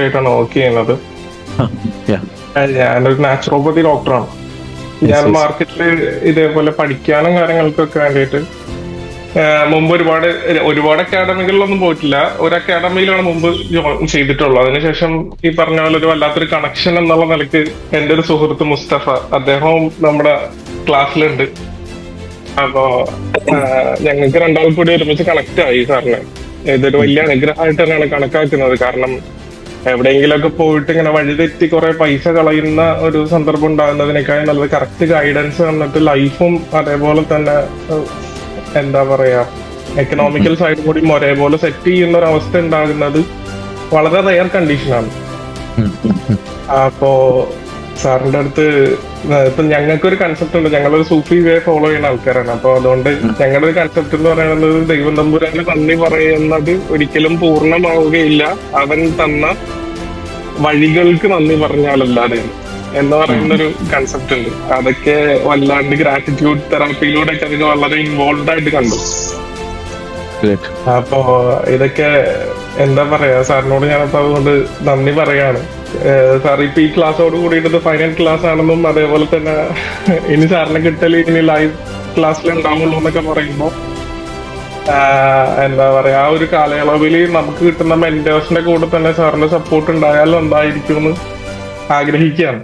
ആയിട്ടാണ് വർക്ക് ചെയ്യുന്നത്. Yeah. ഞാനൊരു നാച്ചുറോപ്പതി ഡോക്ടറാണ്. Yes, ഞാൻ yes. മാർക്കറ്റിൽ ഇതേപോലെ പഠിക്കാനും കാര്യങ്ങൾക്കൊക്കെ വേണ്ടിയിട്ട് മുമ്പ് ഒരുപാട് അക്കാഡമികളിലൊന്നും പോയിട്ടില്ല. ഒരു അക്കാഡമിയിലാണ് മുമ്പ് ജോയിൻ ചെയ്തിട്ടുള്ളത്. അതിനുശേഷം ഈ പറഞ്ഞ പോലെ ഒരു വല്ലാത്തൊരു കണക്ഷൻ എന്നുള്ള നിലയ്ക്ക് എന്റെ ഒരു സുഹൃത്ത് മുസ്തഫ, അദ്ദേഹവും നമ്മുടെ ക്ലാസ്സിലുണ്ട്. അപ്പോ ഞങ്ങൾക്ക് രണ്ടാൾ കൂടി ഒരുമിച്ച് കണക്ട് ആയി സാറിന്. ഇതൊരു വലിയ അനുഗ്രഹമായിട്ട് തന്നെയാണ് കണക്കാക്കുന്നത്. കാരണം എവിടെയെങ്കിലുമൊക്കെ പോയിട്ട് ഇങ്ങനെ വഴിതെറ്റി കുറെ പൈസ കളയുന്ന ഒരു സന്ദർഭം ഉണ്ടാകുന്നതിനേക്കാൾ നല്ലത് കറക്റ്റ് ഗൈഡൻസ് തന്നിട്ട് ലൈഫും അതേപോലെ തന്നെ എന്താ പറയാ എക്കണോമിക്കൽ സൈഡ് കൂടി ഒരേപോലെ സെറ്റ് ചെയ്യുന്ന ഒരു അവസ്ഥ ഉണ്ടാകുന്നത് വളരെ റെയർ കണ്ടീഷനാണ്. അപ്പോ സാറിന്റെ അടുത്ത് ഇപ്പൊ ഞങ്ങൾക്കൊരു കൺസെപ്റ്റ് ഉണ്ട്. ഞങ്ങളൊരു സൂഫി വേ ഫോളോ ചെയ്യുന്ന ആൾക്കാരാണ്. അപ്പൊ അതുകൊണ്ട് ഞങ്ങളുടെ ഒരു കൺസെപ്റ്റ് എന്ന് പറയുന്നത് ദൈവം തമ്പുരാന് നന്ദി പറയുന്നത് ഒരിക്കലും പൂർണ്ണമാവുകയില്ല, അവൻ തന്ന വഴികൾക്ക് നന്ദി പറഞ്ഞാലല്ലാതെ എന്ന് പറയുന്ന ഒരു കൺസെപ്റ്റ് ഉണ്ട്. അതൊക്കെ വല്ലാണ്ട് ഗ്രാറ്റിറ്റ്യൂഡ് തെറാപ്പിയിലൂടെ ഒക്കെ അതൊക്കെ വളരെ ഇൻവോൾവ് ആയിട്ട് കണ്ടു. അപ്പോ ഇതൊക്കെ എന്താ പറയാ, സാറിനോട് ഞാനപ്പോ അതുകൊണ്ട് നന്ദി പറയാണ്. സാർ ഇപ്പൊ ഈ ക്ലാസ്സോട് കൂടിയിട്ട് ഫൈനൽ ക്ലാസ് ആണെന്നും അതേപോലെ തന്നെ ഇനി സാറിനെ കിട്ടല് ഇനി ലൈവ് ക്ലാസ്സിൽ ഉണ്ടാവുള്ളൂ എന്നൊക്കെ പറയുമ്പോ എന്താ പറയാ, ആ ഒരു കാലയളവിൽ നമുക്ക് കിട്ടുന്ന മെന്റേഴ്സിന്റെ കൂടെ തന്നെ സാറിന്റെ സപ്പോർട്ട് ഉണ്ടായാലും എന്തായിരിക്കും എന്ന് ആഗ്രഹിക്കുകയാണ്.